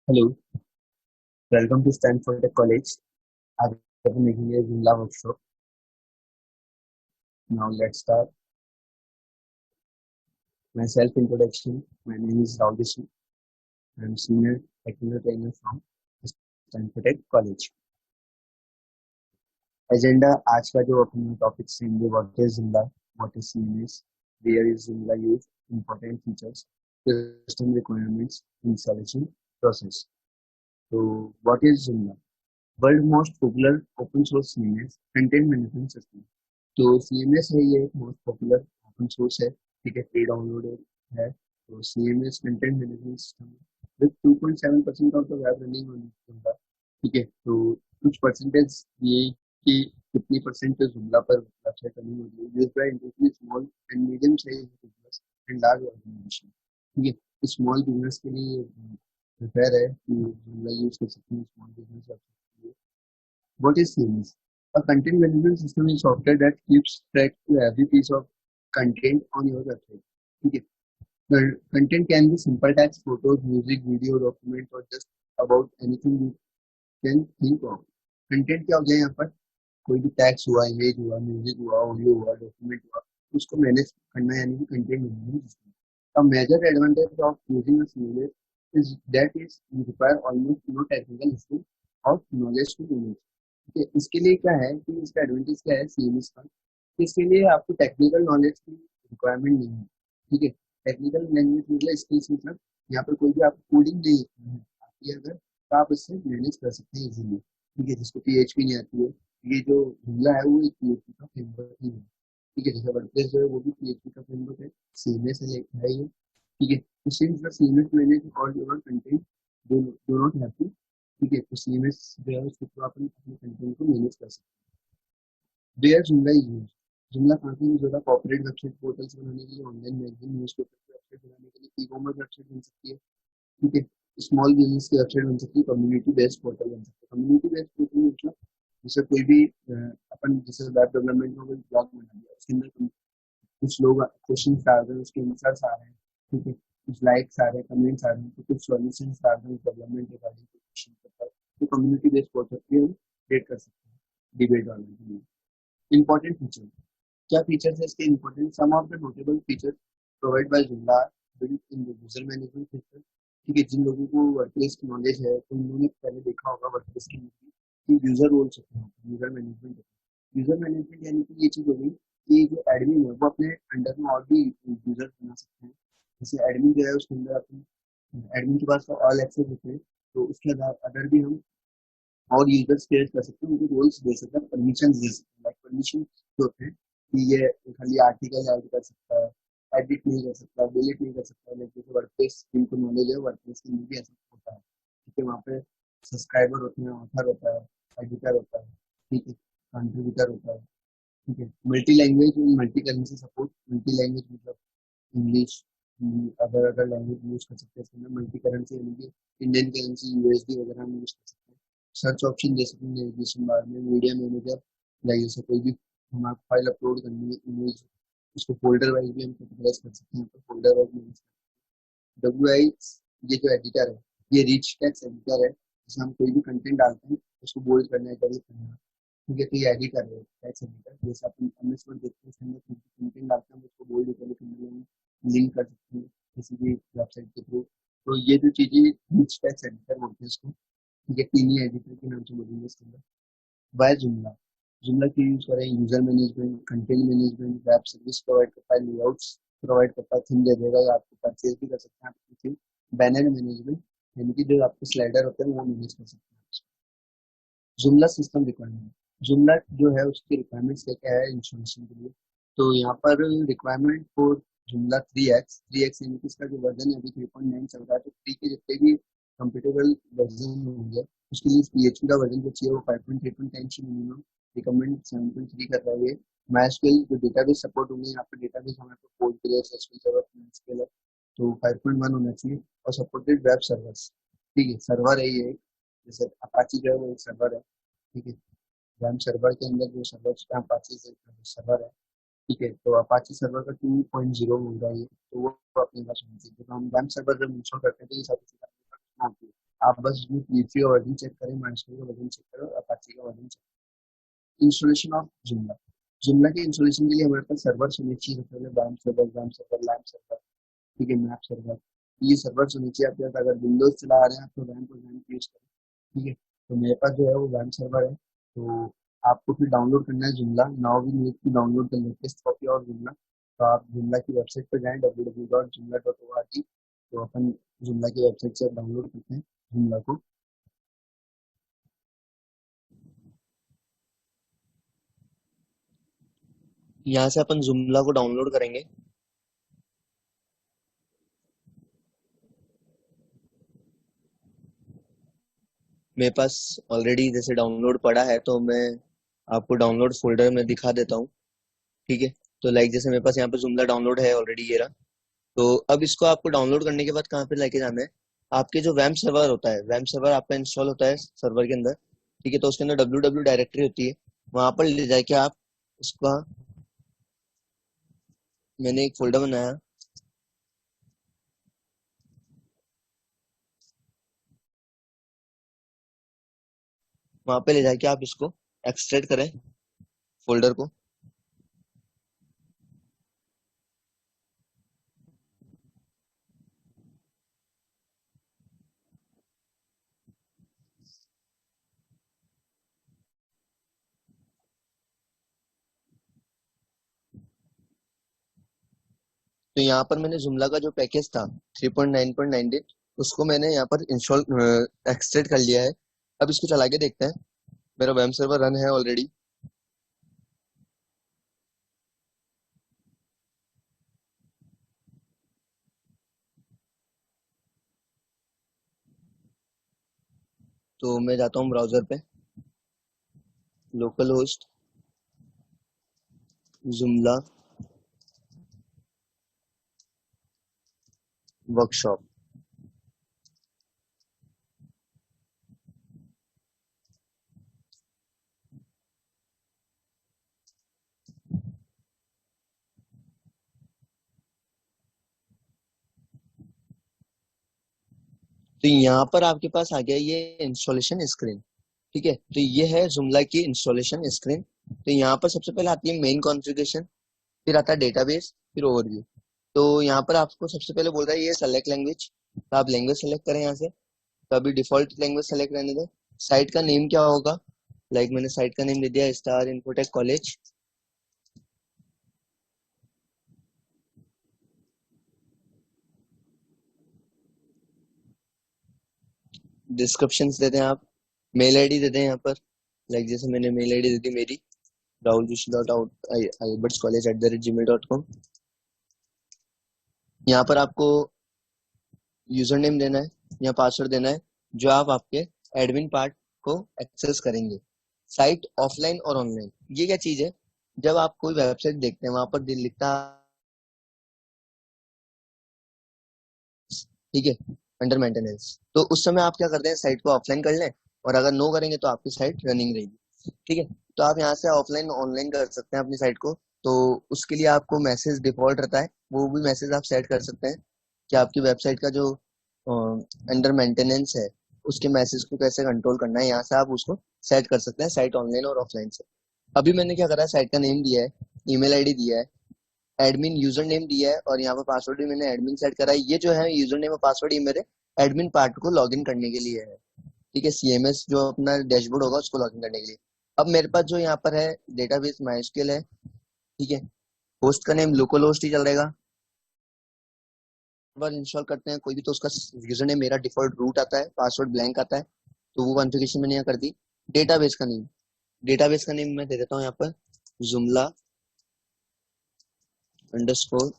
Hello, welcome to Stanford College. I'm making a Joomla workshop. Now let's start. My self-introduction. My name is Rahul Rishi. I'm senior technical trainer from Stanford College. Agenda आज का जो अपना topic सेंगे what is Joomla, what is CMS, where is Joomla used, important features, system requirements, installation process. So what is Joomla? World most popular open source CMS content management system. तो CMS है ये एक most popular open source है, ठीक है, free download है। तो CMS content management system with 2.7% of the web running on Joomla, ठीक है। तो कुछ परसेंटेज ये कि कितनी परसेंट Joomla पर वेबसाइट रनिंग हो रही है used by individual small and medium size business and large organisation, ठीक है। स्मॉल बिजनेस के लिए प्रिफेयर है कि Joomla यूज कर सकते हैं स्मॉल बिजनेस वेबसाइट के लिए। What is CMS? A content management system is software that keeps track to every piece of content on your website. Okay. The content can be simple text, photos, music, video, documents, or just about anything you can think of. Content क्या हो गया यहाँ पर? कोई भी tax हुआ, image हुआ, music हुआ, ऑडियो हुआ, डॉक्यूमेंट हुआ, उसको मैनेज करना यानी कि content management system. A major advantage of using a CMS is that you require almost no technical skill or knowledge to manage. ठीक है, इसके लिए क्या है कि इसका एडवांटेज क्या है सीएमएस का? इसके लिए आपको टेक्निकल नॉलेज की रिक्वायरमेंट नहीं है, ठीक है। टेक्निकल लैंग्वेज मतलब स्किल्स मतलब यहाँ पर कोई भी आपको कोडिंग नहीं आती है अगर, तो आप इससे मैनेज कर सकते हैं इजीली, ठीक है। जिसको पीएचपी नहीं आती है, ये जो जुमला है वो एक पीएचपी का फ्रेमवर्क ही है, ठीक है। जैसे वर्डप्रेस जो है वो भी पीएचपी का फ्रेमवर्क है, सीएमएस है ये, ठीक है। तो since the CMS manage all your content, do not have to, ठीक है। तो सीएमएस जो है उसके थ्रू अपन अपने कंटेंट को मैनेज कर सकते हैं। वेयर जुमला इज यूज, जुमला कहाँ पे यूज होता है? कॉर्पोरेट वेबसाइट पोर्टल्स बनाने के लिए, ऑनलाइन मैगजीन न्यूज़पेपर वेबसाइट बनाने के लिए, ई कॉमर्स वेबसाइट बन सकती है, ठीक है। स्मॉल बिजनेस की वेबसाइट बन सकती है, कम्युनिटी बेस्ड पोर्टल बन सकता है। कम्युनिटी बेस्ड पोर्टल मतलब जैसे कोई भी अपन जैसे वेब डेवलपमेंट में कोई ब्लॉग बना दिया, उसके अंदर कुछ लोग क्वेश्चन आ रहे हैं, उसके आंसर्स आ रहे हैं, ठीक है। कुछ लाइक्स आ रहे हैं, कमेंट्स आ रहे हैं, तो कुछ सॉल्यूशन आ रहे हैं डेवलपमेंट रिगार्डिंग क्वेश्चन के ऊपर, तो कम्युनिटी बेस्ड पोर्टल पे हम क्रिएट कर सकते हैं डिबेट वाले के लिए। इंपॉर्टेंट फीचर, क्या फीचर्स है इसके important? Some of the notable feature provide by Joomla built in the user management system, ठीक है। जिन लोगों को वर्डप्रेस की नॉलेज है तो उन्होंने पहले देखा होगा वर्डप्रेस की यूजर रोल्स होते हैं, यूजर मैनेजमेंट। यूजर मैनेजमेंट यानी कि ये चीज हो गई कि जो एडमिन है वो अपने अंडर में और भी यूजर बना सकते हैं। जैसे एडमिन जो है उसके अंदर अपने एडमिन के पास ऑल एक्सेस होते हैं, तो उसके अदर भी हम और यूजर्स क्रिएट कर सकते हैं, उनको रोल्स दे सकते हैं, परमिशन दे सकते हैं। लाइक परमिशन जो होते हैं कि ये खाली आर्टिकल ऐड कर सकता है, एडिट नहीं कर सकता, डिलीट नहीं कर सकता। लाइक जैसे वर्डप्रेस जिनको नॉलेज है वर्डप्रेस के लिए भी ऐसा होता है, ठीक है। वहाँ पे सब्सक्राइबर होते हैं, ऑथर होता है, एडिटर होता है, ठीक है, कंट्रीब्यूटर होता है, ठीक है। Multi language multi currency support, multi language मतलब English, other other language use कर सकते हैं इसके अंदर। मल्टी करेंसी यानी कि इंडियन करेंसी, यूएसडी वगैरह हम यूज कर सकते हैं। सर्च ऑप्शन दे सकते हैं नेविगेशन बार में। मीडिया मैनेजर, लाइक जैसे कोई भी हमारे फाइल अपलोड करनी है, इमेज, उसको फोल्डर वाइज भी हम कैटेगराइज कर सकते हैं, तो folder wise manage. W I, ये जो एडिटर है, ये रिच टेक्स्ट एडिटर है, जिसमें हम कोई भी कंटेंट डालते हैं उसको बोल्ड करना है, इटैलिक करना है, ठीक है। तो ये एडिटर है, टेक्स्ट एडिटर। जैसे अपन एमएस वर्ड देखते हैं, उसके अंदर कोई भी कंटेंट डालते हैं उसको बोल्ड इटैलिक करने के लिए हम लिंक कर सकते हैं किसी भी वेबसाइट के थ्रू। तो ये जो चीजें रिच टेक्स्ट एडिटर बोलते हैं इसको, ठीक है। तीन ही एडिटर के नाम से बोलेंगे इसके अंदर। वाय जुमला, जुमला की यूज करें user management, content management, web service provide करता है, लेआउट्स प्रोवाइड करता है, थीम दे देगा, या आपको परचेज भी कर सकते हैं आप थीम। बैनर मैनेजमेंट यानी कि जो आपके स्लाइडर होते हैं वो मैनेज कर सकते हैं। जुमला सिस्टम रिक्वायरमेंट, जुमला जो है उसकी रिक्वायरमेंट्स क्या क्या है इंस्टॉलेशन के लिए? तो यहाँ पर रिक्वायरमेंट फॉर जुमला 3x यानी कि इसका जो वर्जन है अभी 3.9 चल रहा है, तो 3 के जितने भी कंपेटेबल वर्जन होंगे उसके लिए पीएचपी का वर्जन जो चाहिए वो 5.3.10 से मिनिमम, रिकमेंड 7.3 कर रहा है ये। माइस्क्यूएल जो डेटाबेस सपोर्ट होंगे, यहाँ पर डेटाबेस हमारे पास पोस्टग्रेस, एसक्यूएल सर्वर, माइस्क्यूएल है, तो 5.1 होना चाहिए। और सपोर्टेड वेब सर्वर्स, ठीक है, सर्वर है ये, जैसे अपाची जो है वो एक सर्वर है, ठीक है। रैम सर्वर के अंदर जो सर्वर अपाची सर्वर है, ठीक है। तो अपाची सर्वर का 2.0 होगा ये, तो वो अपने पास होना चाहिए। तो हम रैम सर्वर जब इंस्टॉल करते हैं तो ये सारी चीजें अपने पास होती है। आप बस उसमें पीएचपी का वर्जन चेक करें, माइस्क्ल का वर्जन चेक करें, अपाचे का वर्जन चेक करें। इंस्टॉलेशन ऑफ जुमला। जुमला के इंस्टॉलेशन के लिए हमारे पास सर्वर होने चाहिए, सबसे पहले वैम सर्वर, लैम्प सर्वर, ठीक है, मैप सर्वर। ये सर्वर होने चाहिए आपके पास। अगर विंडोज चला रहे हैं आप तो वैम को वैम यूज करें, ठीक है। तो मेरे पास जो है वो वैम सर्वर है। तो आपको फिर डाउनलोड करना है Joomla. Now we need to download the latest copy of Joomla. तो आप जुमला की वेबसाइट पर जाएं, www.joomla.org। तो अपन जुमला की वेबसाइट से डाउनलोड करते हैं जुमला को। यहाँ से अपन जुमला को डाउनलोड करेंगे। मेरे पास ऑलरेडी जैसे डाउनलोड पड़ा है, तो मैं आपको डाउनलोड फोल्डर में दिखा देता हूँ, ठीक है। तो लाइक जैसे मेरे पास यहाँ पे जुमला डाउनलोड है ऑलरेडी, ये रहा। तो अब इसको आपको डाउनलोड करने के बाद कहाँ पे लेके जाना है, आपके जो वैम सर्वर होता है, वैम सर्वर आपका इंस्टॉल होता है सर्वर के अंदर, ठीक है। तो उसके अंदर www डायरेक्टरी होती है, वहां पर ले जाके आप उसका, मैंने एक फोल्डर बनाया, वहां पे ले जाके आप इसको एक्सट्रैक्ट करें फोल्डर को। तो यहाँ पर मैंने जुमला का जो पैकेज था 3.9.19, उसको मैंने यहाँ पर इंस्टॉल एक्सट्रैक्ट कर लिया है। अब इसको चला के देखते हैं। मेरा वेब सर्वर रन है ऑलरेडी। तो मैं जाता हूँ ब्राउजर पे, लोकल होस्ट जुमला वर्कशॉप। तो यहाँ पर आपके पास आ गया ये इंस्टॉलेशन स्क्रीन, ठीक है। तो ये है जुमला की इंस्टॉलेशन स्क्रीन। तो यहाँ पर सबसे पहले आती है मेन कॉन्फ़िगरेशन, फिर आता है डेटाबेस, फिर ओवरव्यू। तो यहाँ पर आपको सबसे पहले बोल रहा है ये सेलेक्ट लैंग्वेज, तो आप लैंग्वेज सेलेक्ट करें यहाँ से। तो अभी डिफॉल्ट लैंग्वेज सेलेक्ट रहने दें। साइट का नेम क्या होगा, लाइक मैंने साइट का नेम दे दिया स्टार इन्फोटेक कॉलेज। डिस्क्रिप्शन दे दें आप, मेल आईडी दे दें यहाँ पर, लाइक जैसे मैंने मेल आईडी दे दी मेरी, rahuljoshi.albertcollege@gmail.com। यहाँ पर आपको यूजर नेम देना है या पासवर्ड देना है, जो आप आपके एडमिन पार्ट को एक्सेस करेंगे। साइट ऑफलाइन और ऑनलाइन, ये क्या चीज है, जब आप कोई वेबसाइट देखते हैं वहां पर लिखता, ठीक है, अंडर मेंटेनेंस, तो उस समय आप क्या करते हैं, साइट को ऑफलाइन कर लें, और अगर नो करेंगे तो आपकी साइट रनिंग रहेगी, ठीक है। तो आप यहाँ से ऑफलाइन ऑनलाइन कर सकते हैं अपनी साइट को। तो उसके लिए आपको मैसेज डिफॉल्ट रहता है, वो भी मैसेज आप सेट कर सकते हैं कि आपकी वेबसाइट का जो अंडर मेंटेनेंस है उसके मैसेज को कैसे कंट्रोल करना है। यहाँ से आप उसको सेट कर सकते हैं साइट ऑनलाइन और ऑफलाइन से। अभी मैंने क्या करा है, साइट का नेम दिया है, ईमेल आईडी दिया है, एडमिन यूजर नेम दिया है, और यहाँ पर पासवर्ड भी मैंने एडमिन सेट करा है। ये जो है यूजर नेम और पासवर्ड, ये मेरे एडमिन पार्ट को लॉगिन करने के लिए है, ठीक है। सीएमएस जो अपना डैशबोर्ड होगा उसको लॉगिन करने के लिए। अब मेरे पास जो यहाँ पर है डेटाबेस माइस्क्ल है, ठीक है। होस्ट का नेम लोकल होस्ट ही चलेगा। बार इंस्टॉल करते हैं कोई भी, तो उसका यूजर नेम मेरा डिफॉल्ट रूट आता है, पासवर्ड ब्लैंक आता है, तो वो कॉन्फ़िगरेशन मैंने यहाँ कर दी। डेटाबेस का नेम, डेटाबेस का नेम मैं दे देता हूँ यहाँ पर, जुमला अंडरस्कोर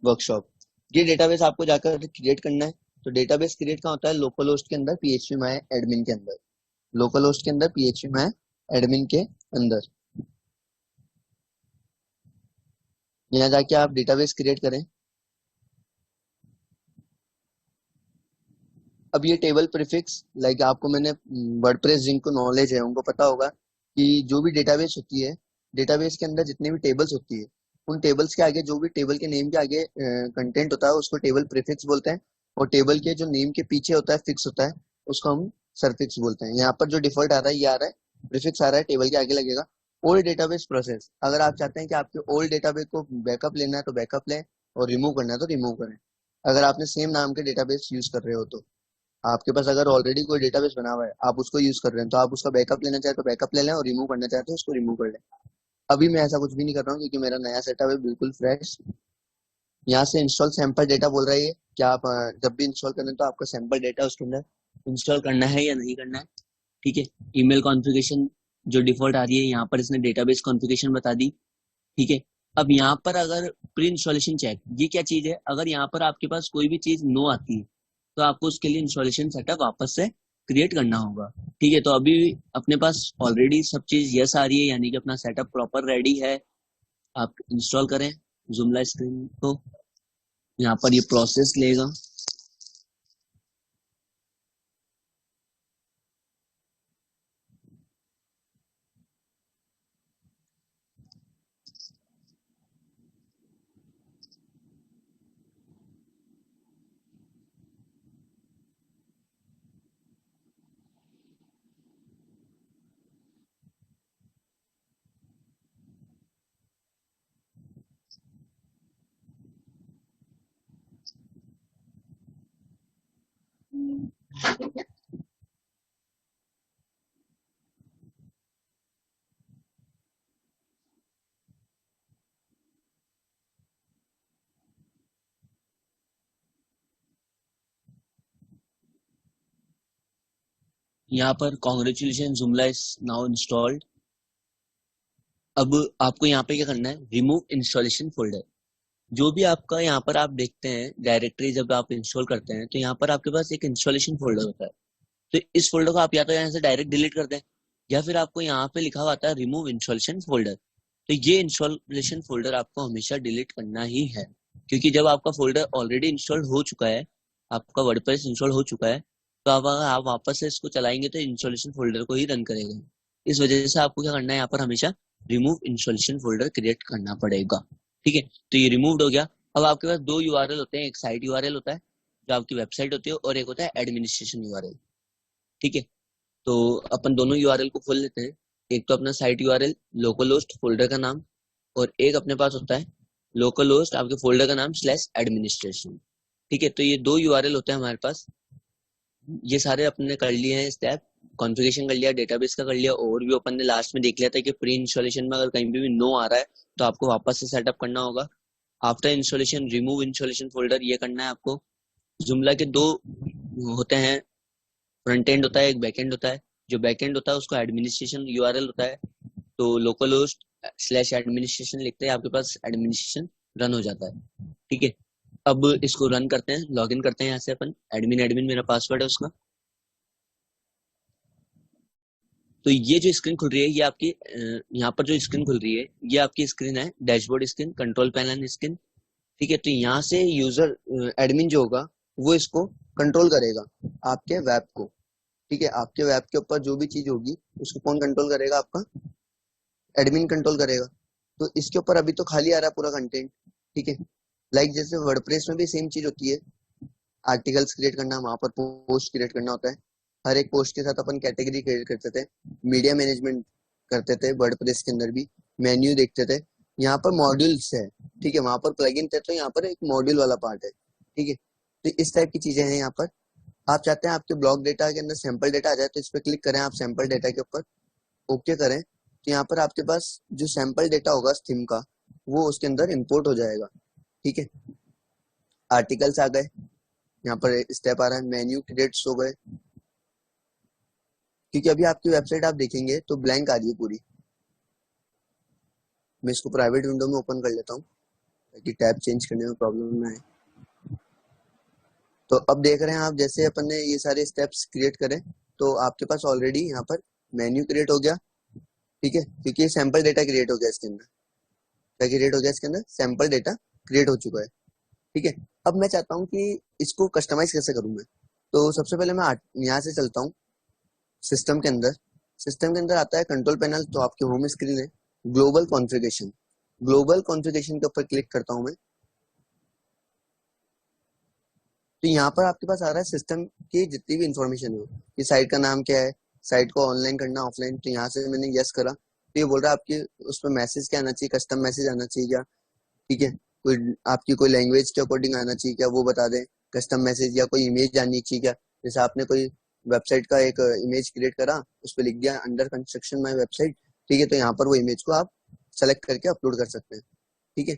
वर्कशॉप। ये डेटाबेस आपको जाकर क्रिएट करना है। तो डेटाबेस क्रिएट कहाँ होता है, लोकल होस्ट के अंदर पीएचपी माय एडमिन के अंदर, लोकल होस्ट के अंदर पीएचपी माय एडमिन के अंदर। यहाँ जाके आप डेटाबेस क्रिएट करें। अब ये टेबल प्रीफिक्स, लाइक आपको मैंने वर्डप्रेस, जिनको नॉलेज है उनको पता होगा कि जो भी डेटाबेस होती है, डेटाबेस के अंदर जितनी भी टेबल्स होती है, उन टेबल्स के आगे जो भी टेबल के नेम के आगे कंटेंट होता है उसको टेबल प्रीफिक्स बोलते हैं। और टेबल के जो नेम के पीछे होता है फिक्स होता है, उसको हम सरफिक्स बोलते हैं। यहाँ पर जो डिफॉल्ट आ रहा है ये आ रहा है, प्रीफिक्स आ रहा है, टेबल के आगे लगेगा। ओल्ड डेटाबेस प्रोसेस, अगर आप चाहते हैं कि आपके ओल्ड डेटाबेस को बैकअप लेना है तो बैकअप लें, और रिमूव करना है तो रिमूव करें। अगर आपने सेम नाम के डेटाबेस यूज कर रहे हो तो आपके पास अगर ऑलरेडी कोई डेटाबेस बना हुआ है, आप उसको यूज कर रहे हैं, तो आप उसका बैकअप लेना चाहे तो बैकअप ले लें, और रिमूव करना चाहे तो उसको रिमूव कर लें। अभी मैं ऐसा कुछ भी नहीं कर रहा हूँ क्योंकि मेरा नया सेटअप है, बिल्कुल फ्रेश। यहाँ से इंस्टॉल सैंपल डेटा बोल रही है कि आप जब भी इंस्टॉल करें तो आपका सैंपल डेटा उसके अंदर इंस्टॉल करना है या नहीं करना है। ठीक है, ईमेल कॉन्फ़िगरेशन जो डिफॉल्ट आ रही है, यहाँ पर इसने डेटाबेस कॉन्फ़िगरेशन बता दी। ठीक है, अब यहाँ पर अगर प्री इंस्टॉलेशन चेक, ये क्या चीज है, अगर यहाँ पर आपके पास कोई भी चीज नो आती है तो आपको उसके लिए इंस्टॉलेशन सेटअप वापस से क्रिएट करना होगा। ठीक है, तो अभी अपने पास ऑलरेडी सब चीज यस आ रही है, यानी कि अपना सेटअप प्रॉपर रेडी है। आप इंस्टॉल करें जूमला स्क्रीन को, यहाँ पर ये प्रोसेस लेगा। यहाँ पर कॉन्ग्रेचुलेशन जुमला इज नाउ इंस्टॉल्ड। अब आपको यहाँ पे क्या करना है, रिमूव इंस्टॉलेशन फोल्डर। जो भी आपका यहाँ पर आप देखते हैं डायरेक्टरी, जब आप इंस्टॉल करते हैं तो यहाँ पर आपके पास एक इंस्टॉलेशन फोल्डर होता है। तो इस फोल्डर को आप या तो यहाँ से डायरेक्ट डिलीट कर दें, या फिर आपको यहाँ पे लिखा हुआ आता है रिमूव इंस्टॉलेशन फोल्डर। तो ये इंस्टॉलेशन फोल्डर आपको हमेशा डिलीट करना ही है, क्योंकि जब आपका फोल्डर ऑलरेडी इंस्टॉल हो चुका है, आपका वर्डप्रेस इंस्टॉल हो चुका है, तो अब अगर आप वापस से इसको चलाएंगे तो इंस्टॉलेशन फोल्डर को ही रन करेगा। इस वजह से आपको क्या करना है, यहाँ पर हमेशा रिमूव इंस्टॉलेशन फोल्डर क्रिएट करना पड़ेगा। ठीक है, तो ये रिमूव हो गया। अब आपके पास दो यूआरएल होते हैं, एक साइट यूआरएल होता है जो आपकी वेबसाइट होती है, और एक होता है एडमिनिस्ट्रेशन यूआरएल। ठीक है, तो अपन दोनों यूआरएल को खोल लेते हैं। एक तो अपना site URL local host folder का नाम, और एक अपने पास होता है लोकल होस्ट आपके फोल्डर का नाम स्लैश एडमिनिस्ट्रेशन। ठीक है, तो ये दो यूआरएल होते हैं हमारे पास। ये सारे अपने कर लिए हैं स्टेप, कॉन्फ़िगरेशन कर लिया, डेटाबेस का कर लिया, और भी अपन ने लास्ट में देख लिया था कि प्री इंस्टॉलेशन में अगर कहीं भी नो आ रहा है तो आपको वापस से सेटअप करना होगा। After installation remove installation folder, ये करना है आपको। जुमला के दो होते हैं, फ्रंट एंड होता है, एक बैक एंड होता है। जो बैक एंड होता है उसको एडमिनिस्ट्रेशन यूआरएल होता है, तो लोकल होस्ट स्लैश एडमिनिस्ट्रेशन लिखते हैं, आपके पास एडमिनिस्ट्रेशन रन हो जाता है। ठीक है, अब इसको रन करते हैं, लॉगिन करते हैं यहाँ से अपन, एडमिन एडमिन मेरा पासवर्ड है उसका। तो ये जो स्क्रीन खुल रही है, ये आपकी यहाँ पर जो स्क्रीन खुल रही है ये आपकी स्क्रीन है, dashboard screen, control panel screen. ठीक है, तो यहाँ से यूजर एडमिन जो होगा वो इसको कंट्रोल करेगा, आपके वेब को। ठीक है, आपके वेब के ऊपर जो भी चीज होगी उसको कौन कंट्रोल करेगा, आपका एडमिन कंट्रोल करेगा। तो इसके ऊपर अभी तो खाली आ रहा है पूरा कंटेंट। ठीक है, लाइक जैसे वर्डप्रेस में भी सेम चीज होती है, आर्टिकल्स क्रिएट करना, वहां पर पोस्ट क्रिएट करना होता है। हर एक पोस्ट के साथ अपन कैटेगरी क्रिएट करते थे, मीडिया मैनेजमेंट करते थे वर्डप्रेस के अंदर भी, मेन्यू देखते थे। यहाँ पर मॉड्यूल्स है, ठीक है, वहां पर प्लगइन थे तो यहाँ पर एक मॉड्यूल वाला पार्ट है। ठीक है, तो इस टाइप की चीजें हैं यहाँ पर। आप चाहते हैं आपके ब्लॉक डेटा के अंदर सैंपल डेटा आ जाए तो इस पर क्लिक करें आप सैंपल डेटा के ऊपर, ओके करें, तो यहाँ पर आपके पास जो सैंपल डेटा होगा थीम का वो उसके अंदर इंपोर्ट हो जाएगा। ठीक है, आर्टिकल्स आ गए, यहाँ पर स्टेप आ रहा है, मेन्यू क्रेडिट्स हो गए। क्योंकि अभी आपकी वेबसाइट आप देखेंगे तो ब्लैंक आ रही है पूरी। मैं इसको प्राइवेट विंडो में ओपन कर लेता हूँ ताकि टैब चेंज करने में प्रॉब्लम ना आए। तो अब देख रहे हैं आप, जैसे अपन ने ये सारे स्टेप्स क्रिएट करें तो आपके पास ऑलरेडी यहाँ पर मेन्यू क्रिएट हो गया। ठीक है, क्योंकि सैंपल डेटा क्रिएट हो गया इसके अंदर, क्या क्रिएट हो गया इसके अंदर, सैंपल डेटा क्रिएट हो चुका है। ठीक है, अब मैं चाहता हूँ कि इसको कस्टमाइज कैसे करूँ मैं। तो सबसे पहले मैं यहाँ से चलता हूँ सिस्टम के अंदर। सिस्टम के अंदर आता है कंट्रोल पैनल, तो आपके होम स्क्रीन है, ग्लोबल कॉन्फ़िगरेशन। ग्लोबल कॉन्फ़िगरेशन के ऊपर क्लिक करता हूँ मैं। तो तो यहाँ पर आपके पास आ रहा है सिस्टम की जितनी भी इंफॉर्मेशन हो कि साइट का नाम क्या है, साइट को ऑनलाइन करना ऑफलाइन, तो यहाँ से मैंने यस करा तो ये बोल रहा है आपकी उसमें मैसेज क्या आना चाहिए, कस्टम मैसेज आना चाहिए क्या, ठीक है, कोई आपकी कोई लैंग्वेज के अकॉर्डिंग आना चाहिए क्या वो बता दें, कस्टम मैसेज, या कोई इमेज आनी चाहिए क्या, जैसे आपने कोई वेबसाइट का एक इमेज क्रिएट करा, उस पर लिख दिया अंडर कंस्ट्रक्शन माई वेबसाइट, ठीक है, तो यहाँ पर वो इमेज को आप सेलेक्ट करके अपलोड कर सकते हैं, ठीक है।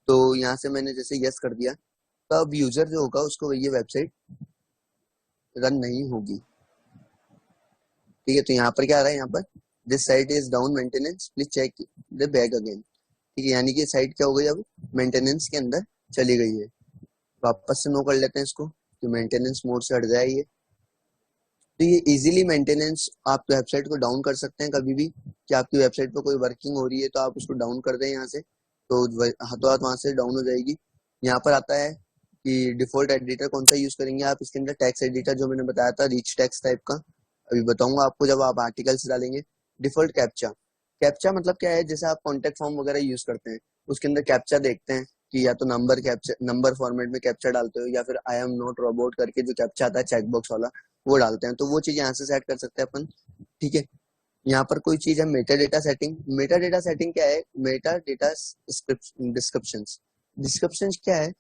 तो यहाँ से मैंने जैसे यस कर दिया, तो अब यूजर जो होगा उसको ये वेबसाइट रन नहीं होगी, ठीक है। तो यहाँ पर क्या आ रहा है, यहाँ पर this site is down maintenance please check the back again, ठीक है, यानी कि साइट क्या हो गई, अब मेंटेनेंस के अंदर चली गई है। वापस से नो कर लेते हैं इसको कि मेंटेनेंस मोड से हट जाए ये। तो ये इजीली मेंटेनेंस आप वेबसाइट को डाउन कर सकते हैं कभी भी, कि आपकी वेबसाइट पर कोई वर्किंग हो रही है तो आप उसको डाउन कर दें यहाँ से, तो हाथों हाथ वहां से डाउन हो जाएगी। यहाँ पर आता है कि डिफॉल्ट एडिटर कौन सा यूज करेंगे आप, इसके अंदर टेक्स्ट एडिटर जो मैंने बताया था रिच टेक्स्ट टाइप का, अभी बताऊंगा आपको जब आप आर्टिकल्स डालेंगे। डिफॉल्ट कैप्चा, कैप्चा मतलब क्या है, जैसे आप कॉन्टेक्ट फॉर्म वगैरह यूज करते हैं उसके अंदर कैप्चा देखते हैं कि या तो नंबर कैप्चा, नंबर फॉर्मेट में कैप्चा डालते हो, या फिर आई एम नॉट रोबोट करके जो कैप्चा आता है चेकबॉक्स वाला वो डालते हैं, तो वो चीज यहाँ से सेट कर सकते हैं अपन, ठीक है। यहाँ पर कोई चीज है Meta data setting, Meta data setting क्या है, मेटा डेटा डिस्क्रिप्शन, डिस्क्रिप्शन क्या है,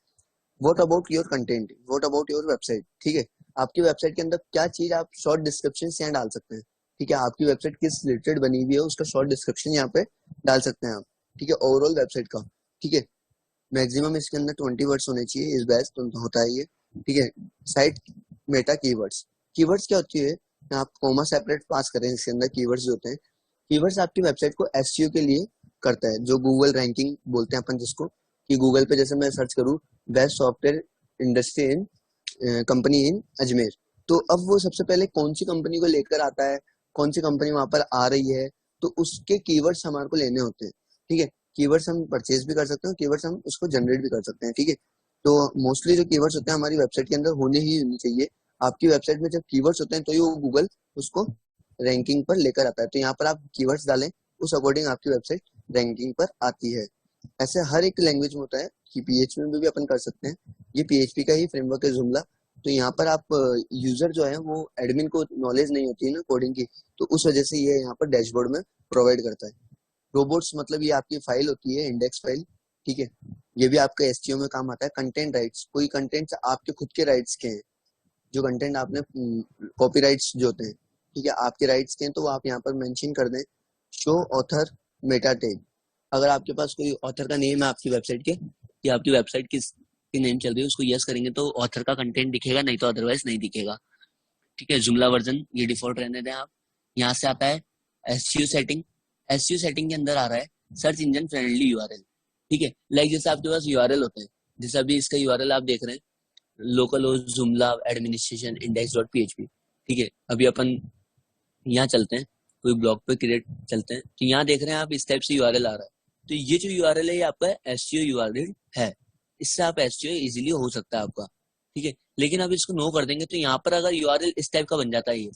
what about your content, what about your website, ठीक है, आपकी वेबसाइट के अंदर क्या चीज आप शॉर्ट डिस्क्रिप्शन यहाँ डाल सकते हैं, ठीक है, आपकी वेबसाइट किस रिलेटेड बनी हुई है उसका शॉर्ट डिस्क्रिप्शन यहाँ पे डाल सकते हैं आप, ठीक है, ओवरऑल वेबसाइट का, ठीक है, मैक्सिमम इसके अंदर 20 वर्ड्स होने चाहिए, इस बेस्ट तो होता है ये, ठीक है। साइट मेटा कीवर्ड्स, कीवर्ड्स क्या होती है, आप कॉमा सेपरेट पास करें इसके अंदर, कीवर्ड्स जो होते हैं, कीवर्ड्स आपकी वेबसाइट को एसईओ के लिए करता है, जो गूगल रैंकिंग बोलते हैं अपन जिसको, कि गूगल पे जैसे मैं सर्च करूँ best software industry in company इन अजमेर, तो अब वो सबसे पहले कौन सी कंपनी को लेकर आता है, कौन सी कंपनी वहां पर आ रही है, तो उसके कीवर्ड्स हमारे को लेने होते हैं, ठीक है। कीवर्ड्स हम परचेज भी कर सकते हैं, कीवर्ड्स हम उसको जनरेट भी कर सकते हैं, ठीक है। तो मोस्टली जो कीवर्ड्स होते हैं हमारी वेबसाइट के अंदर होने ही होनी चाहिए, आपकी वेबसाइट में जब कीवर्ड्स होते हैं तो ही वो गूगल उसको रैंकिंग पर लेकर आता है, तो यहाँ पर आप कीवर्ड्स डालें उस अकॉर्डिंग आपकी वेबसाइट रैंकिंग पर आती है। ऐसे हर एक लैंग्वेज में होता है कि पीएचपी में भी अपन कर सकते हैं, ये पीएचपी का ही फ्रेमवर्क है जुमला। तो यहाँ पर आप यूजर जो है वो एडमिन को नॉलेज नहीं होती है ना कोडिंग की, तो उस वजह से ये यहाँ पर डैशबोर्ड में प्रोवाइड करता है। रोबोट्स मतलब ये आपकी फाइल होती है, इंडेक्स फाइल, ठीक है, ये भी आपका एसईओ में काम आता है। कंटेंट राइट्स, कोई कंटेंट आपके खुद के राइट्स के हैं, जो कंटेंट आपने कॉपी राइट्स जो होते हैं, ठीक है, आपके राइट्स के हैं, तो वो आप यहाँ पर मेंशन कर दें। शो ऑथर मेटा टैग, अगर आपके पास कोई ऑथर का नेम है आपकी वेबसाइट के, कि आपकी वेबसाइट किस की नेम चल रही है, उसको यस करेंगे तो ऑथर का कंटेंट दिखेगा, नहीं तो अदरवाइज नहीं दिखेगा, ठीक है। जुमला वर्जन ये डिफॉल्ट रहने दें आप। यहाँ से आता है एसईओ सेटिंग, एसईओ सेटिंग के अंदर आ रहा है सर्च इंजन फ्रेंडली यूआरएल, ठीक है, लाइक जैसे आपके पास यूआरएल होते हैं, जैसे अभी इसका यूआरएल आप देख रहे हैं लोकल होस्ट जुमला एडमिनिस्ट्रेशन इंडेक्स डॉट पीएचपी, ठीक है। अभी अपन यहाँ चलते हैं, कोई ब्लॉग पे क्रिएट चलते हैं, तो यहाँ देख रहे हैं आप इस टाइप से यूआरएल आ रहा है, तो ये जो यूआरएल है ये आपका एसईओ यूआरएल है, इससे आप एसईओ इजीली हो सकता है आपका, ठीक है। लेकिन अब इसको नो कर देंगे तो यहाँ पर अगर यूआरएल इस टाइप का बन जाता है, ये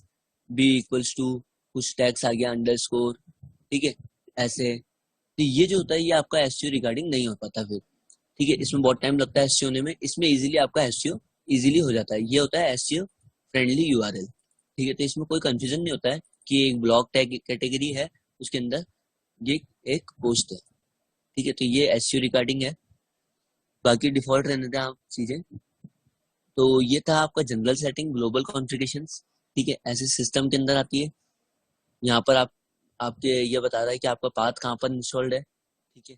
बी इक्वल्स टू कुछ टैग्स आ गया अंडरस्कोर, ठीक है, ऐसे, तो ये जो होता है ये आपका एसईओ रिगार्डिंग नहीं हो पाता फिर, ठीक है, इसमें बहुत टाइम लगता है एसईओ होने में, इसमें इजीली आपका एसईओ इजीली हो जाता है, ये होता है एसईओ फ्रेंडली यूआरएल, ठीक है। तो इसमें कोई कंफ्यूजन नहीं होता है कि एक ब्लॉक टैग कैटेगरी है उसके अंदर ये एक पोस्ट है, ठीक है, तो ये एसईओ रिगार्डिंग है, बाकी डिफॉल्ट रहने दें आप चीजें। तो ये था आपका जनरल सेटिंग ग्लोबल कॉन्फ़िगरेशंस, ठीक है, ऐसे सिस्टम के अंदर आती है। यहाँ पर आप आपके ये बता रहा है कि आपका पाथ कहाँ पर इंस्टॉल्ड है, ठीक है,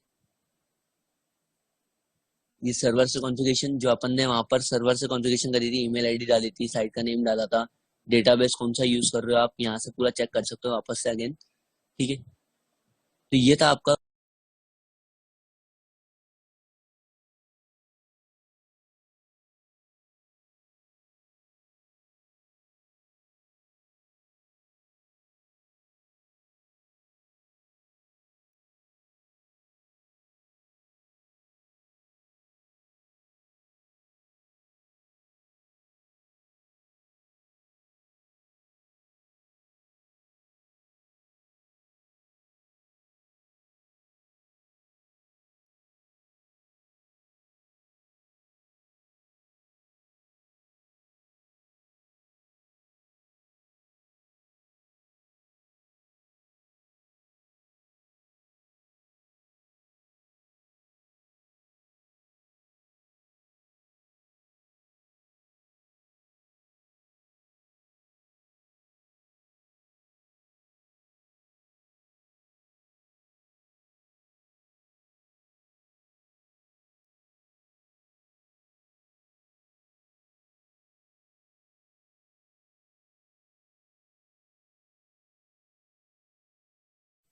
ये सर्वर से कॉन्फ़िगरेशन जो अपन ने वहां पर सर्वर से कॉन्फ़िगरेशन करी थी, ईमेल आईडी डाली थी, साइट का नेम डाला था, डेटाबेस कौन सा यूज कर रहे हो आप यहाँ से पूरा चेक कर सकते हो वापस से अगेन, ठीक है। तो ये था आपका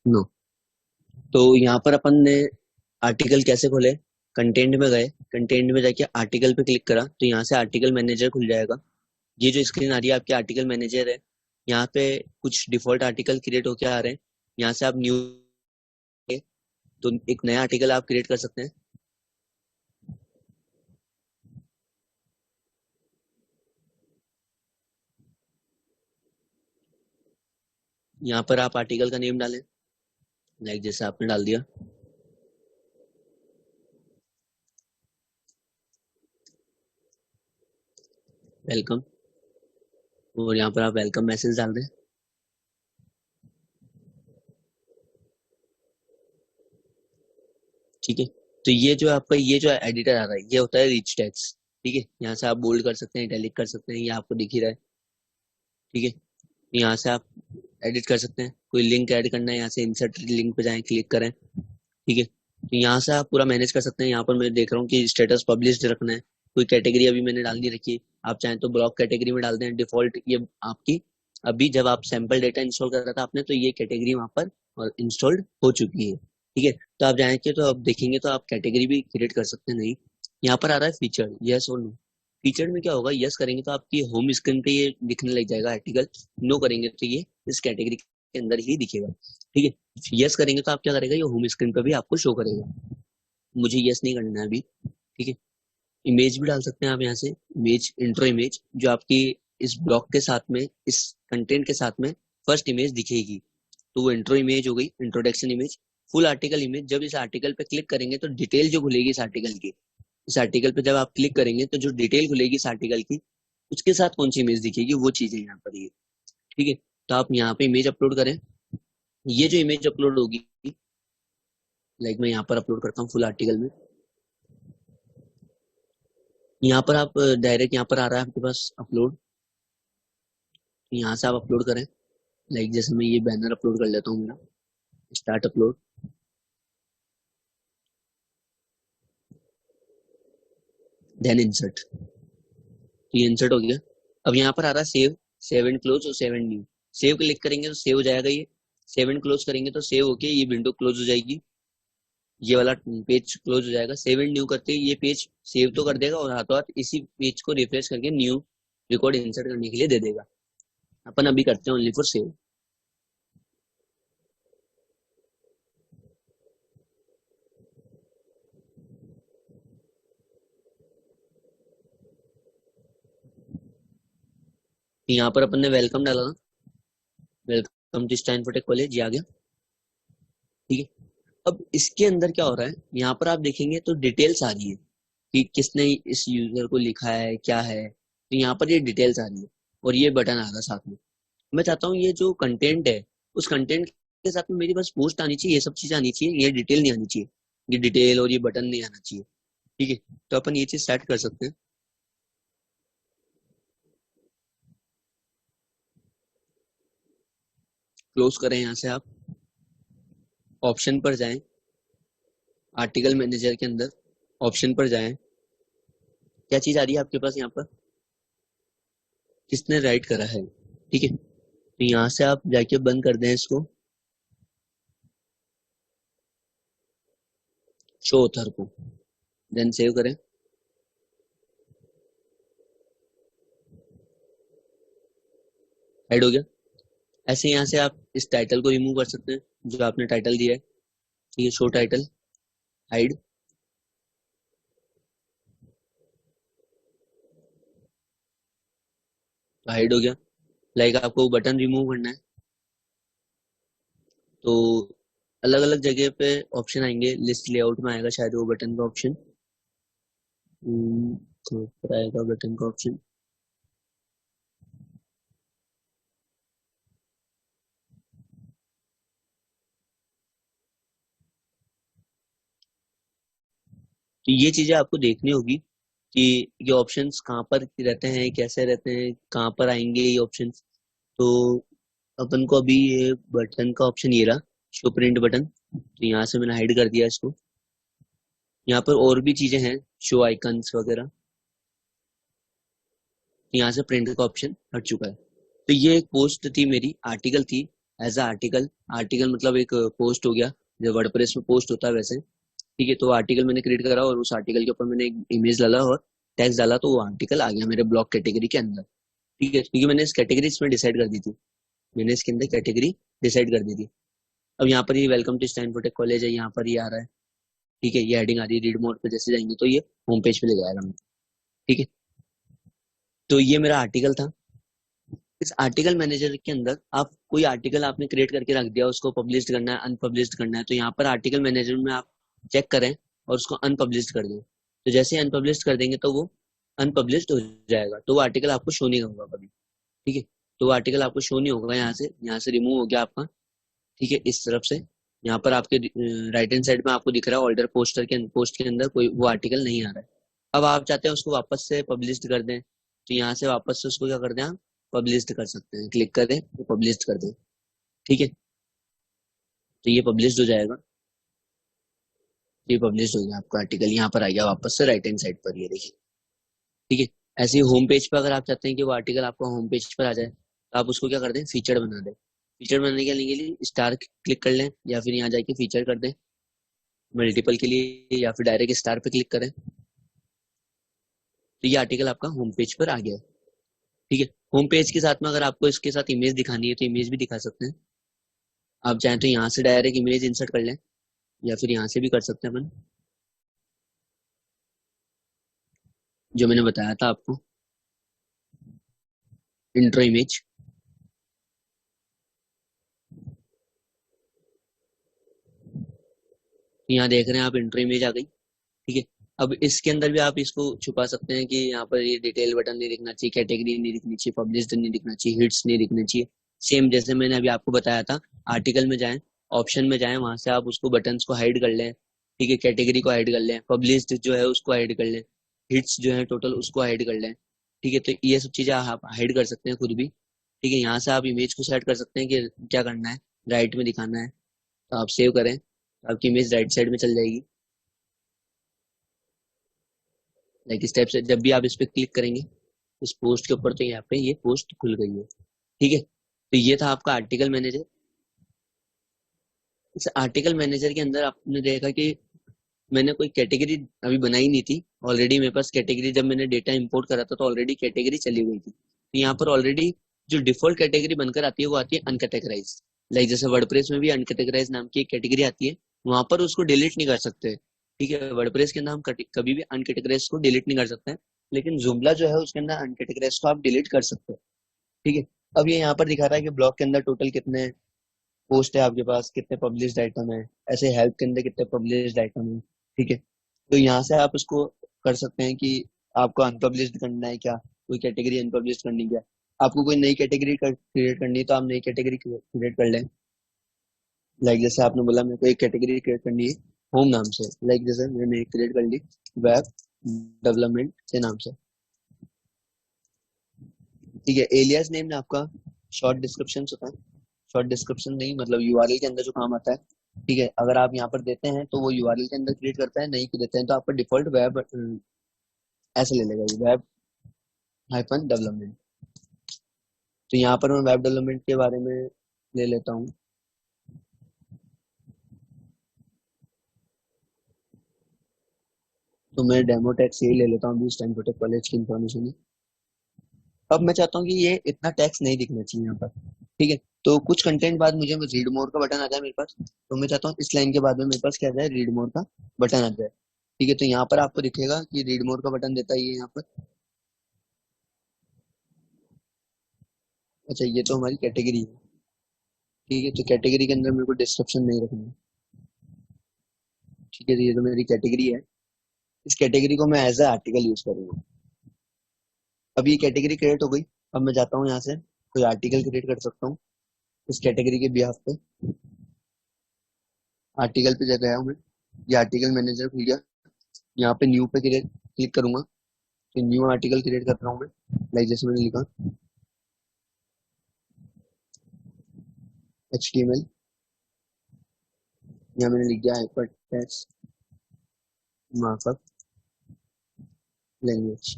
नो। तो यहाँ पर अपन ने आर्टिकल कैसे खोले, कंटेंट में गए, कंटेंट में जाके आर्टिकल पे क्लिक करा तो यहाँ से आर्टिकल मैनेजर खुल जाएगा। ये जो स्क्रीन आ रही है आपकी आर्टिकल मैनेजर है। यहाँ पे कुछ डिफॉल्ट आर्टिकल क्रिएट होके आ रहे हैं। यहाँ से आप न्यू, तो एक नया आर्टिकल आप क्रिएट कर सकते हैं। यहाँ पर आप आर्टिकल का नेम डालें, लाइक जैसे आपने डाल दिया, वेलकम, और यहाँ पर आप वेलकम मैसेज डाल दें। ठीक है, तो ये जो आपका ये जो एडिटर आ रहा है ये होता है रिच टेक्स्ट। ठीक है, यहाँ से आप बोल्ड कर सकते हैं, इटैलिक कर सकते हैं, ये आपको दिख ही रहा है। ठीक है, यहाँ से आप एडिट कर सकते हैं, कोई लिंक ऐड करना है यहाँ से इंसर्ट लिंक पे जाएं, क्लिक करें। ठीक है, तो यहाँ से आप पूरा मैनेज कर सकते हैं। यहाँ पर मैं देख रहा हूँ कि स्टेटस पब्लिश्ड रखना है, कोई कैटेगरी अभी मैंने डाल नहीं रखी है, आप चाहें तो ब्लॉक कैटेगरी में डाल दें डिफॉल्ट। ये आपकी अभी जब आप सैंपल डेटा इंस्टॉल कर रहा था आपने, तो ये कैटेगरी वहाँ पर इंस्टॉल्ड हो चुकी है। ठीक है, तो आप जाएंगे तो आप देखेंगे तो आप कैटेगरी भी क्रिएट कर सकते हैं। नहीं, यहाँ पर आ रहा है फीचर, यस और नो। फीचर में क्या होगा, यस करेंगे तो आपकी होम स्क्रीन पे ये दिखने लग जाएगा आर्टिकल, नो करेंगे तो ये इस कैटेगरी के अंदर ही दिखेगा। ठीक है, यस करेंगे तो आप क्या करेगा, ये होम स्क्रीन पे भी आपको शो करेगा। मुझे यस नहीं करना है अभी। ठीक है, इमेज भी डाल सकते हैं आप यहाँ से, इमेज, इंट्रो इमेज, जो आपकी इस ब्लॉग के साथ में, इस कंटेंट के साथ में फर्स्ट इमेज दिखेगी, तो वो इंट्रो इमेज हो गई, introduction image. Full article image, जब इस आर्टिकल पे क्लिक करेंगे तो डिटेल जो खुलेगी इस आर्टिकल की, इस आर्टिकल पे जब आप क्लिक करेंगे तो जो डिटेल खुलेगी इस आर्टिकल की, उसके साथ कौन सी इमेज दिखेगी वो चीज है यहाँ पर ये। ठीक है, तो आप यहाँ पे इमेज अपलोड करें। ये जो इमेज अपलोड होगी, लाइक मैं यहाँ पर अपलोड करता हूँ फुल आर्टिकल में, यहाँ पर आप डायरेक्ट यहाँ पर आ रहा है आपके पास अपलोड, यहाँ से आप अपलोड करें। लाइक जैसे मैं ये बैनर अपलोड कर लेता हूँ मेरा, स्टार्ट अपलोड, देन इंसर्ट, तो ये इंसर्ट हो गया। अब यहाँ पर आ रहा है सेव, सेव एंड क्लोज और save and new. Save click करेंगे तो सेव हो जाएगा ये, सेव एंड क्लोज करेंगे तो सेव होके ये विंडो क्लोज हो जाएगी, ये वाला पेज क्लोज हो जाएगा। सेव एंड न्यू करते ही ये पेज सेव तो कर देगा और हाथों हाथ इसी पेज को रिफ्रेश करके न्यू रिकॉर्ड इंसर्ट करने के लिए दे देगा। अपन अभी करते हैं ओनली फॉर सेव। यहाँ पर अपन ने वेलकम डाला था, वेलकम टू स्टैनफोर्ड कॉलेज, ये आ गया। ठीक है, अब इसके अंदर क्या हो रहा है, यहाँ पर आप देखेंगे तो डिटेल्स आ रही है कि किसने इस यूजर को लिखा है, क्या है, तो यहाँ पर ये डिटेल्स आ रही है और ये बटन आ रहा है साथ में। मैं चाहता हूँ ये जो कंटेंट है, उस कंटेंट के साथ में मेरी बस पोस्ट आनी चाहिए, ये सब चीजें आनी चाहिए, ये डिटेल नहीं आनी चाहिए, ये डिटेल और ये बटन नहीं आना चाहिए। ठीक है, तो अपन ये चीज सेट कर सकते हैं। क्लोज करें, यहाँ से आप ऑप्शन पर जाएं, आर्टिकल मैनेजर के अंदर ऑप्शन पर जाएं, क्या चीज आ रही है आपके पास यहाँ पर, किसने राइट करा है। ठीक है, तो यहाँ से आप जाके बंद कर दें इसको, शो ऑथर को, देन सेव करें। ऐड हो गया। ऐसे यहाँ से आप इस टाइटल को रिमूव कर सकते हैं, जो आपने टाइटल दिया है। ठीक है, शो टाइटल, हाइड, तो हाइड हो गया। लाइक आपको बटन रिमूव करना है तो अलग अलग जगह पे ऑप्शन आएंगे, लिस्ट लेआउट में आएगा शायद वो बटन का ऑप्शन, तो ऊपर आएगा बटन का ऑप्शन। तो ये चीजें आपको देखनी होगी कि ये ऑप्शंस कहाँ पर रहते हैं, कैसे रहते हैं, कहाँ पर आएंगे ये ऑप्शंस। तो अपन को अभी ये बटन का ऑप्शन ये रहा, शो प्रिंट बटन, तो यहाँ से मैंने हाइड कर दिया इसको। यहाँ पर और भी चीजें हैं, शो आइकन्स वगैरह, यहाँ से प्रिंट का ऑप्शन हट चुका है। तो ये एक पोस्ट थी मेरी, आर्टिकल थी, एज अ आर्टिकल। आर्टिकल मतलब एक पोस्ट हो गया, जो वर्डप्रेस में पोस्ट होता है वैसे। ठीक है, तो आर्टिकल मैंने क्रिएट करा और उस आर्टिकल के ऊपर मैंने एक इमेज डाला और टेक्स्ट डाला, तो वो आर्टिकल आ गया मेरे ब्लॉग कैटेगरी के अंदर। ठीक है, क्योंकि मैंने इस कैटेगरी इसमें डिसाइड कर दी थी, मैंने इसके अंदर कैटेगरी डिसाइड कर दी थी। अब यहाँ पर ये welcome to Stanford tech college है, यहाँ पर ये आ रहा है। ठीक है, ये हेडिंग आ रही है, रीड मोर पे जैसे जाएंगे तो ये होम पेज पे ले जाएगा हमें। ठीक है, तो ये मेरा आर्टिकल था। इस आर्टिकल मैनेजर के अंदर आप कोई आर्टिकल आपने क्रिएट करके रख दिया, उसको पब्लिश करना है, अनपब्लिश करना है, तो यहाँ पर आर्टिकल मैनेजर में आप चेक करें और उसको अनपब्लिश कर दें। तो जैसे ही अनपब्लिश कर देंगे तो वो अनपब्लिश्ड हो जाएगा, तो वो आर्टिकल आपको शो नहीं होगा कभी। ठीक है, तो वो आर्टिकल आपको शो नहीं होगा, यहाँ से रिमूव हो गया आपका। ठीक है, इस तरफ से यहाँ पर आपके राइट हैंड साइड में आपको दिख रहा है ऑर्डर पोस्ट के अंदर कोई वो आर्टिकल नहीं आ रहा है। अब आप चाहते हैं उसको वापस से पब्लिश कर दें, तो यहाँ से वापस से उसको क्या कर दें, आप पब्लिश कर सकते हैं, क्लिक करें तो पब्लिश कर दें। ठीक है, तो ये पब्लिश हो जाएगा, ये पब्लिश हो गया आपका आर्टिकल, यहाँ पर आ गया वापस से राइट हैंड साइड पर, ये देखिए। ठीक है, ऐसे ही होम पेज पर अगर आप चाहते हैं कि वो आर्टिकल आपका होम पेज पर आ जाए, तो आप उसको क्या कर दें, फीचर बना दें। फीचर बनाने के लिए स्टार क्लिक कर लें, या फिर यहाँ जाके फीचर कर दें मल्टीपल के लिए, या फिर डायरेक्ट स्टार पे क्लिक करें, तो ये आर्टिकल आपका होम पेज पर आ गया है। ठीक है, होम पेज के साथ में अगर आपको इसके साथ इमेज दिखानी है तो इमेज भी दिखा सकते हैं। आप चाहें तो यहाँ से डायरेक्ट इमेज इंसर्ट कर लें, या फिर यहाँ से भी कर सकते हैं अपन, जो मैंने बताया था आपको, इंट्रो इमेज। यहाँ देख रहे हैं आप, इंट्रो इमेज आ गई। ठीक है, अब इसके अंदर भी आप इसको छुपा सकते हैं कि यहाँ पर ये डिटेल बटन नहीं दिखना चाहिए, कैटेगरी नहीं दिखनी चाहिए, पब्लिश्ड नहीं दिखना चाहिए, हिट्स नहीं दिखना चाहिए। सेम जैसे मैंने अभी आपको बताया था, आर्टिकल में जाएं, ऑप्शन में जाएं, वहां से आप उसको बटन्स को हाइड कर लें। ठीक है, कैटेगरी को हाइड कर लें, पब्लिश्ड जो है उसको हाइड कर लें, हिट्स जो है टोटल उसको हाइड कर लें। ठीक है, तो ये सब चीजें आप हाइड कर सकते हैं खुद भी। ठीक है, यहाँ से आप इमेज को सेलेक्ट कर सकते हैं कि क्या करना है, राइट में दिखाना है, तो आप सेव करें, तो आपकी इमेज राइट साइड में चल जाएगी। लाइक इस टाइप से जब भी आप इस पे क्लिक करेंगे इस पोस्ट के ऊपर, तो यहाँ पे ये पोस्ट खुल गई है। ठीक है, तो ये था आपका आर्टिकल मैनेजर। इस आर्टिकल मैनेजर के अंदर आपने देखा कि मैंने कोई कैटेगरी अभी बनाई नहीं थी, ऑलरेडी मेरे पास कैटेगरी, जब मैंने डेटा इंपोर्ट करा था तो ऑलरेडी कैटेगरी चली गई थी। तो यहाँ पर ऑलरेडी जो डिफॉल्ट कैटेगरी बनकर आती है वो आती है अनकैटेगराइज। लाइक जैसे वर्डप्रेस में भी अनकैटेगराइज नाम की एक कैटेगरी आती है, वहां पर उसको डिलीट नहीं कर सकते। ठीक है, वर्डप्रेस के अंदर हम कभी भी अनकैटेगराइज को डिलीट नहीं कर सकते हैं, लेकिन जुमला जो है उसके अंदर अनकैटेगराइज को आप डिलीट कर सकते हैं। ठीक है, अब ये यहाँ पर दिखा रहा है कि ब्लॉग के अंदर टोटल कितने पोस्ट है आपके पास, कितने पब्लिश्ड आइटम है, ऐसे हेल्प के अंदर कितने पब्लिश्ड आइटम है। ठीक है, तो यहाँ से आप इसको कर सकते हैं कि आपको अनपब्लिश्ड करना है क्या, कोई कैटेगरी अनपब्लिश्ड करनी है क्या, आपको कोई नई कैटेगरी क्रिएट करनी है तो आप नई कैटेगरी क्रिएट कर लें। लाइक जैसे आपने बोला मेरे को एक कैटेगरी क्रिएट करनी है होम नाम से, लाइक जैसे मैंने एक क्रिएट कर ली वेब डेवलपमेंट के नाम से। ठीक है, एलियास नेम में आपका शॉर्ट डिस्क्रिप्शन होता है, शॉर्ट डिस्क्रिप्शन नहीं मतलब यूआरएल के अंदर जो काम आता है। ठीक है, अगर आप यहाँ पर देते हैं तो वो यूआरएल के अंदर क्रिएट करता है, नहीं देते हैं तो आपका डिफॉल्ट वेब ऐसे ले लेगा, वेब हाइफन डेवलपमेंट। तो यहाँ पर मैं वेब डेवलपमेंट के बारे में ले लेता हूँ। तो मैं डेमो टैक्स यही ले लेता हूँ, इस टाइम कॉलेज की इन्फॉर्मेशन है। अब मैं चाहता हूँ कि ये इतना टैक्स नहीं दिखना चाहिए यहाँ पर। ठीक है, तो कुछ कंटेंट बाद मुझे रीड मोर का बटन आ जाए मेरे पास, तो मैं चाहता हूँ इस लाइन के बाद में मेरे पास क्या आ जाए, रीड मोर का बटन आ जाए। ठीक है, तो यहाँ पर आपको दिखेगा कि रीड मोर का बटन देता है ये यहाँ पर। अच्छा, ये तो हमारी कैटेगरी है। ठीक है, तो कैटेगरी के अंदर मेरे को डिस्क्रिप्शन नहीं रखना है। ठीक है, तो ये तो मेरी कैटेगरी है, इस कैटेगरी को मैं एज ए आर्टिकल यूज करूंगा। अब ये कैटेगरी क्रिएट हो गई। अब मैं जाता हूँ यहाँ से कोई आर्टिकल क्रिएट कर सकता हूँ इस कैटेगरी के बिहाफ पे। आर्टिकल पे गया हूँ मैं, ये आर्टिकल मैनेजर खुल गया, यहाँ पे न्यू पे क्लिक करूंगा, तो न्यू आर्टिकल क्रिएट कर रहा हूँ मैं। लाइक जैसे मैंने लिखा HTML, यहाँ मैंने लिख दिया hyper text markup language.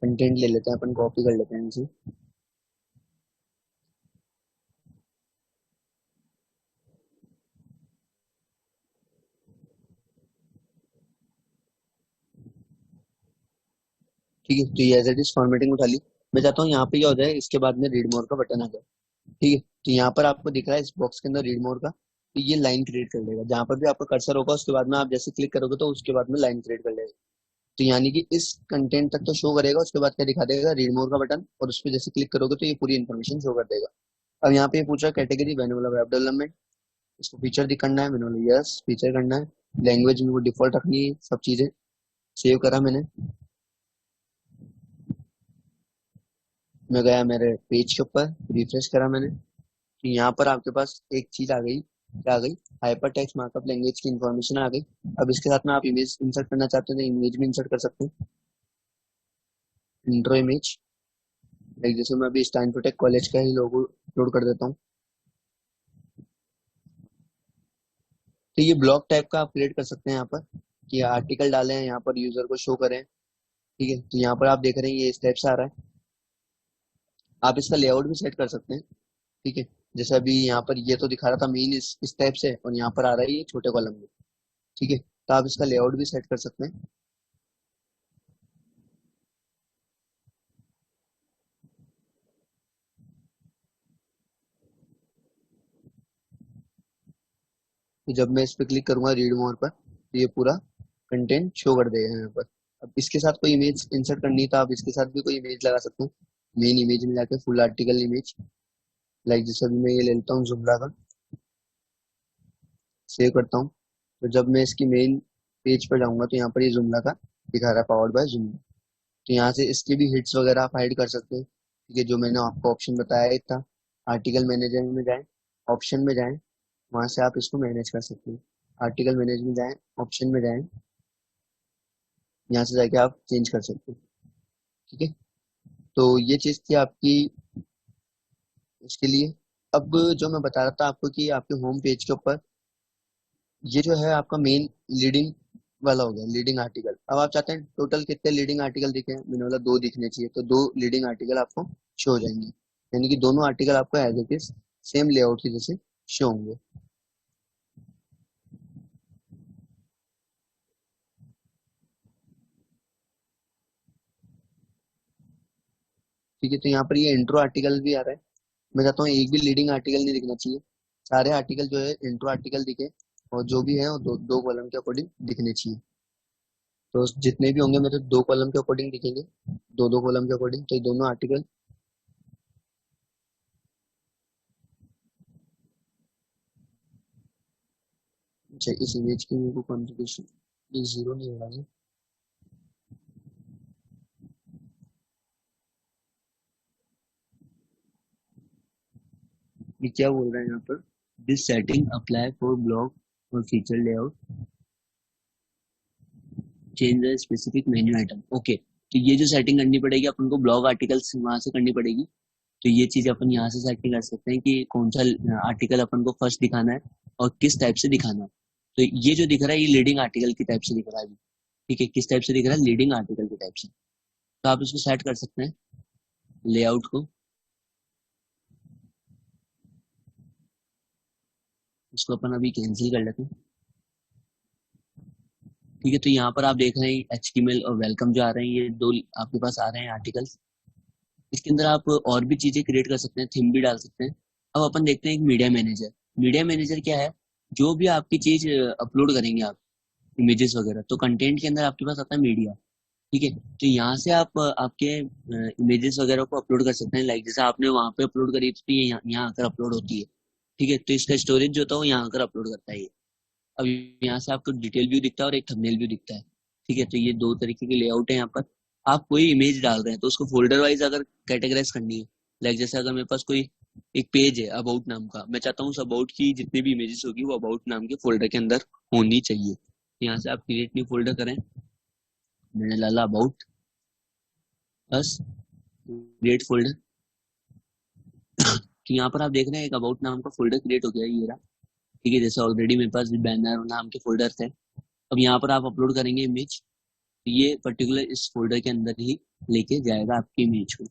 Content ले लेते हैं अपन, कॉपी कर लेते हैं इनसे। ठीक है, तो ये एज इट इज फॉर्मेटिंग उठा ली। मैं चाहता हूँ यहाँ पे क्या हो जाए, इसके बाद में रीड मोर का बटन आ जाए। ठीक है, तो यहाँ पर आपको दिख रहा है इस बॉक्स के अंदर रीड मोर का, तो ये लाइन क्रिएट कर देगा। जहां पर भी आपका कर्सर होगा उसके बाद में आप जैसे क्लिक करोगे तो उसके बाद में लाइन क्रिएट कर लेगा। तो यानी कि इस कंटेंट तक तो शो करेगा, उसके बाद क्या दिखा देगा, रीड मोर का बटन, और उस पर जैसे क्लिक करोगे तो ये पूरी इन्फॉर्मेशन शो कर देगा। अब यहाँ पे ये पूछ रहा है कैटेगरी, मैंने बोला वेब डेवलपमेंट। इसको फीचर करना है, मैंने बोला यस फीचर करना है। लैंग्वेज में वो डिफॉल्ट रखनी है, सब चीजें सेव करा मैंने। मैं गया मेरे पेज के ऊपर, रिफ्रेश करा मैंने, तो यहाँ पर आपके पास एक चीज आ गई, क्या आ गई, हाइपर टेक्स्ट मार्कअप लैंग्वेज की इन्फॉर्मेशन आ गई। अब इसके साथ में आप इमेज इंसर्ट करना चाहते हैं तो इमेज भी इंसर्ट कर सकते हैं, इंट्रो इमेज। लाइक जैसे मैं अभी स्टैनफोर्ड कॉलेज का ही लोगो अपलोड कर देता हूँ। तो ये ब्लॉग टाइप का आप क्रिएट कर सकते हैं यहाँ पर, कि आर्टिकल डालें यहाँ पर यूजर को शो करें। ठीक है, तो यहाँ पर आप देख रहे हैं ये स्टेप से आ रहा है। आप इसका लेआउट भी सेट कर सकते हैं। ठीक है, जैसे अभी यहाँ पर ये तो दिखा रहा था मेन इस टाइप से, और यहाँ पर आ रहा है ये छोटे कॉलम में। ठीक है, तो आप इसका लेआउट भी सेट कर सकते हैं। तो जब मैं इस पर क्लिक करूंगा रीड मोर पर, तो ये पूरा कंटेंट शो कर देगा यहाँ पर। अब इसके साथ कोई इमेज इंसर्ट करनी है तो आप इसके साथ भी कोई इमेज लगा सकते हैं, मेन इमेज में जाके फुल आर्टिकल इमेज। लाइक जैसे अभी मैं ये ले लेता हूँ जुमला का, सेव करता हूँ। तो जब मैं इसकी मेन पेज पर जाऊंगा तो यहाँ पर ये जुमला का दिखा रहा है, पावर्ड बाय जुमला। तो यहाँ से इसके भी हिट्स वगैरह आप हाइड कर सकते हैं। ठीक है, जो मैंने आपको ऑप्शन बताया एक था, आर्टिकल मैनेजर में जाएं, ऑप्शन में जाएं, वहां से आप इसको मैनेज कर सकते हैं। आर्टिकल मैनेज में जाएं, ऑप्शन में जाएं, यहाँ से जाके आप चेंज कर सकते हैं। ठीक है, तो ये चीज थी आपकी उसके लिए। अब जो मैं बता रहा था आपको कि आपके होम पेज के ऊपर ये जो है आपका मेन लीडिंग वाला हो गया, लीडिंग आर्टिकल। अब आप चाहते हैं टोटल कितने लीडिंग आर्टिकल दिखे, मैंने बोला दो दिखने चाहिए, तो दो लीडिंग आर्टिकल आपको शो हो जाएंगे। यानी कि दोनों आर्टिकल आपको as it is same layout की जैसे शो होंगे। ठीक है, तो यहाँ पर ये इंट्रो आर्टिकल भी आ रहा है। मैं चाहता हूँ एक भी लीडिंग आर्टिकल नहीं दिखना चाहिए, सारे आर्टिकल जो है इंट्रो आर्टिकल दिखे, और जो भी है वो दो दो कॉलम के अकॉर्डिंग दिखने चाहिए। तो जितने भी होंगे मेरे दो कॉलम के अकॉर्डिंग दिखेंगे, दो दो कॉलम के अकॉर्डिंग, तो ये दोनों आर्टिकल। अच्छा, इस इमेज की मेरे को कंट्रीब्यूशन ये जीरो नहीं हो रहा है। ये क्या बोल रहा है यहाँ पर, this setting apply for blog और feature layout, change the specific menu item. Okay, तो ये जो सेटिंग करनी पड़ेगी अपन को ब्लॉग आर्टिकल्स वहां से करनी पड़ेगी। तो ये चीज अपन यहाँ से सेटिंग कर सकते हैं कि कौन सा आर्टिकल अपन को फर्स्ट दिखाना है और किस टाइप से दिखाना है। तो ये जो दिख रहा है ये लीडिंग आर्टिकल की टाइप से दिख रहा है अभी। ठीक है, किस टाइप से दिख रहा है, लीडिंग आर्टिकल की टाइप से। तो आप इसको सेट कर सकते हैं लेआउट को। इसको अपन अभी कैंसिल कर लेते हैं। ठीक है, तो यहाँ पर आप देख रहे हैं HTML और वेलकम जो आ रहे हैं, ये दो आपके पास आ रहे हैं आर्टिकल्स। इसके अंदर आप और भी चीजें क्रिएट कर सकते हैं, थीम भी डाल सकते हैं। अब अपन देखते हैं एक मीडिया मैनेजर। मीडिया मैनेजर क्या है, जो भी आपकी चीज अपलोड करेंगे आप, इमेजेस वगैरह, तो कंटेंट के अंदर आपके पास आता है मीडिया। ठीक है, तो यहाँ से आप आपके इमेजेस वगैरह को अपलोड कर सकते हैं। लाइक जैसे आपने वहां पे अपलोड करी तो ये यहाँ आकर अपलोड होती है। ठीक है, तो इसका स्टोरेज जो होता है वो यहाँ आकर अपलोड करता है ये। अब यहाँ से आपको डिटेल व्यू दिखता है और एक थंबनेल व्यू दिखता है। ठीक है, तो ये दो तरीके के लेआउट है यहाँ पर। आप कोई इमेज डाल रहे हैं तो उसको फोल्डर वाइज अगर कैटेगराइज करनी है, लाइक जैसे अगर मेरे पास कोई एक पेज है अबाउट नाम का, मैं चाहता हूँ उस अबाउट की जितनी भी इमेजेस होगी वो अबाउट नाम के फोल्डर के अंदर होनी चाहिए। यहाँ से आप क्रिएट न्यू फोल्डर करें, मैंने डाला अबाउट बस, क्रिएट फोल्डर। तो यहाँ पर आप देख रहे हैं एक अबाउट नाम का फोल्डर क्रिएट हो गया है, ये रहा। ठीक है, जैसे ऑलरेडी मेरे पास बैनर नाम के फोल्डर थे। अब यहाँ पर आप अपलोड करेंगे इमेज, ये पर्टिकुलर इस फोल्डर के अंदर ही लेके जाएगा आपकी इमेज को।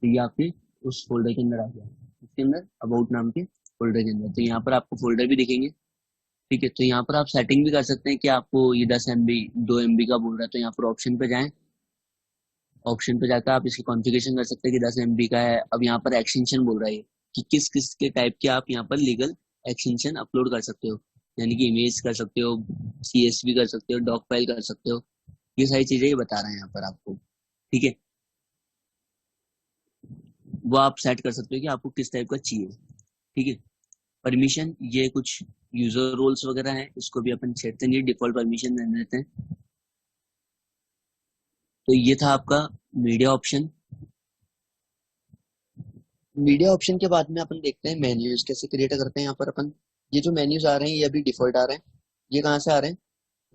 तो ये आपके उस फोल्डर के अंदर आ गया, इसके अंदर अबाउट नाम के फोल्डर के अंदर। तो यहाँ पर आपको फोल्डर भी दिखेंगे, ठीक है। तो यहाँ पर आप सेटिंग भी कर सकते हैं कि आपको ये 10 MB 2 MB का बोल रहा है, तो यहाँ पर ऑप्शन पे जाएं। ऑप्शन पे जाकर आप इसकी कॉन्फ़िगरेशन कर सकते हैं कि 10 MB का है। अब यहाँ पर एक्सटेंशन बोल रहा है कि किस किस के टाइप के आप यहाँ पर लीगल एक्सटेंशन अपलोड कर सकते हो, यानी कि इमेज कर सकते हो, CSV कर सकते हो, डॉक फाइल कर सकते हो। ये सारी चीजें ये बता रहे हैं यहाँ पर आपको, ठीक है। वो आप सेट कर सकते हो कि आपको किस टाइप का चाहिए, ठीक है। परमिशन, ये कुछ यूजर रोल्स वगैरह हैं, इसको भी अपन छेड़ते नहीं, डिफॉल्ट परमिशन दे देते हैं। तो ये था आपका मीडिया ऑप्शन। मीडिया ऑप्शन के बाद में अपन देखते हैं मेन्यूज कैसे क्रिएट करते हैं। यहाँ पर अपन ये जो मेन्यूज आ रहे हैं ये अभी डिफॉल्ट आ रहे हैं। ये कहाँ से आ रहे हैं?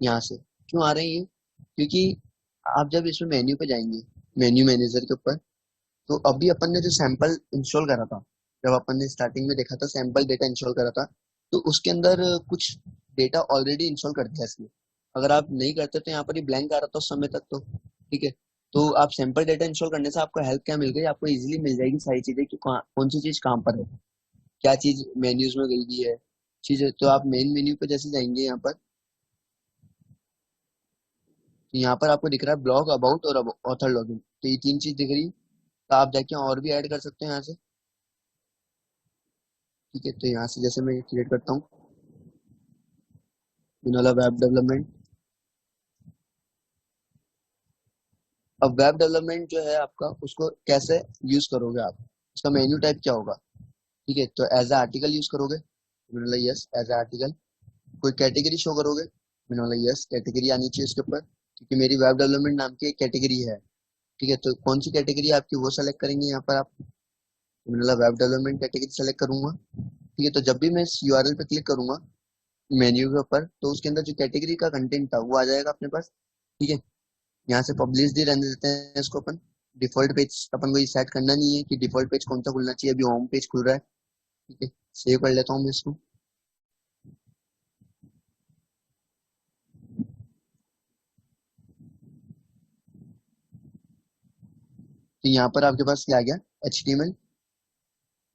यहाँ से। क्यों आ रहे हैं ये? क्योंकि आप जब इसमें मेन्यू पे जाएंगे, मेन्यू मैनेजर के ऊपर, तो अभी अपन ने जो सैंपल इंस्टॉल करा था, जब अपन ने स्टार्टिंग में देखा था सैंपल डेटा इंस्टॉल करा था, तो उसके अंदर कुछ डेटा ऑलरेडी इंस्टॉल कर दिया इसने। अगर आप नहीं करते तो यहाँ पर ही ब्लैंक आ रहा था उस समय तक, तो ठीक है। तो आप सैंपल डेटा इंस्टॉल करने से आपको हेल्प क्या मिल गई? आपको इजीली मिल जाएगी सारी चीजें कि कौन सी चीज कहाँ पर है, क्या चीज मेन्यूज में गई हुई है चीज। तो आप मेन मेन्यू पे जैसे जाएंगे यहाँ पर, तो यहाँ पर आपको दिख रहा है ब्लॉग, अबाउट और ऑथर लॉगिन, तो ये तीन चीज दिख रही है। तो आप जाके और भी ऐड कर सकते हैं यहाँ से, ठीक है। तो यहाँ से जैसे मैं क्रिएट करता हूँ वाला वेब डेवलपमेंट। अब वेब डेवलपमेंट जो है आपका, उसको कैसे यूज करोगे आप, उसका मेन्यू टाइप क्या होगा, ठीक है। तो एज ए आर्टिकल यूज करोगे, मैंने बोला यस एज ए आर्टिकल। कोई कैटेगरी शो करोगे, मैंने बोला यस कैटेगरी आनी चाहिए उसके ऊपर, क्योंकि मेरी वेब डेवलपमेंट नाम की एक कैटेगरी है, ठीक है। तो कौन सी कैटेगरी आपकी वो सेलेक्ट करेंगे यहाँ पर आप, मैंने बोला वेब डेवलपमेंट कैटेगरी सेलेक्ट करूंगा, ठीक है। तो जब भी मैं इस URL पे क्लिक करूंगा मेन्यू के ऊपर, तो उसके अंदर जो कैटेगरी का कंटेंट था वो आ जाएगा अपने पास, ठीक है। यहाँ से पब्लिश ही रहने देते हैं इसको अपन। डिफॉल्ट पेज अपन को ये सेट करना नहीं है कि डिफॉल्ट पेज कौन सा खुलना चाहिए, अभी होम पेज खुल रहा है, ठीक है। सेव कर लेता हूँ मैं इसको। तो यहाँ पर आपके पास क्या आ गया, HTML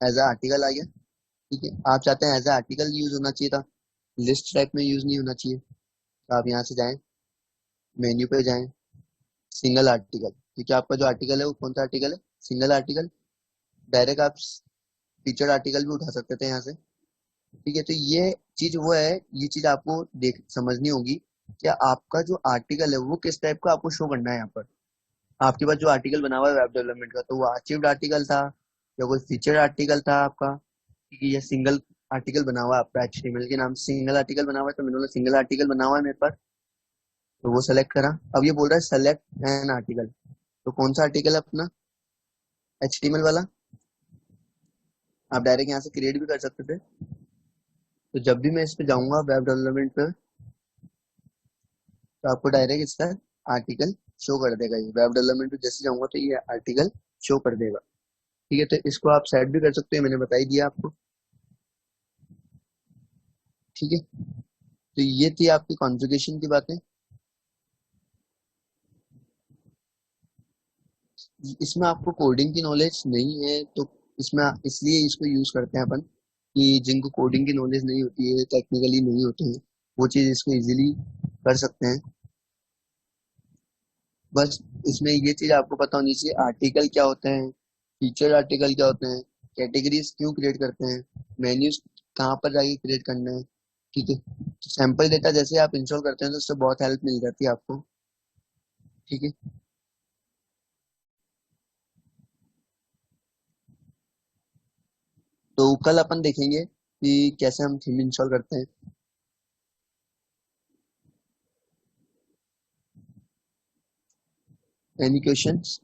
एज ए आर्टिकल आ गया, ठीक है। आप चाहते हैं एज ए आर्टिकल यूज होना चाहिए था, लिस्ट टाइप में यूज नहीं होना चाहिए, तो आप यहाँ से जाएं, मेन्यू पे जाएं, सिंगल आर्टिकल, क्योंकि आपका जो आर्टिकल है वो कौन सा आर्टिकल है, सिंगल आर्टिकल। डायरेक्ट आप फीचर आर्टिकल भी उठा सकते थे यहाँ से, ठीक है। तो ये चीज वो है, ये चीज आपको देख समझनी होगी कि आपका जो आर्टिकल है वो किस टाइप का आपको शो करना है। यहाँ पर आपके पास जो आर्टिकल बना हुआ है वेब डेवलपमेंट का, तो वो अचीव्ड आर्टिकल था या कोई फीचर आर्टिकल था आपका, ठीक है। ये सिंगल आर्टिकल बना हुआ है आपका, HTML के नाम से सिंगल आर्टिकल बना हुआ है, तो मैंने बोला सिंगल आर्टिकल बना हुआ है मेरे पास, तो वो सेलेक्ट करा। अब ये बोल रहा है सेलेक्ट एन आर्टिकल, तो कौन सा आर्टिकल है अपना, HTML वाला। आप डायरेक्ट यहाँ से क्रिएट भी कर सकते थे। तो जब भी मैं इस पे जाऊंगा वेब डेवलपमेंट पे, तो आपको डायरेक्ट इसका आर्टिकल शो कर देगा। ये वेब डेवलपमेंट पे जैसे जाऊंगा तो ये आर्टिकल शो कर देगा, ठीक है। तो इसको आप सेट भी कर सकते हो, मैंने बता ही दिया आपको, ठीक है। तो ये थी आपकी कॉन्फ़िगरेशन की बातें। इसमें आपको कोडिंग की नॉलेज नहीं है तो इसमें इसलिए इसको यूज करते हैं अपन, कि जिनको कोडिंग की नॉलेज नहीं होती है, टेक्निकली नहीं होते हैं, वो चीज इसको इजीली कर सकते हैं। बस इसमें ये चीज आपको पता होनी चाहिए, आर्टिकल क्या होते हैं, फीचर आर्टिकल क्या होते हैं, कैटेगरीज क्यों क्रिएट करते हैं, मेन्यूज कहाँ पर जाके क्रिएट करना है, ठीक है। तो सैंपल डेटा जैसे आप इंस्टॉल करते हैं तो उससे बहुत हेल्प मिल जाती है आपको, ठीक है। तो कल अपन देखेंगे कि कैसे हम थीम इंस्टॉल करते हैं। Any questions?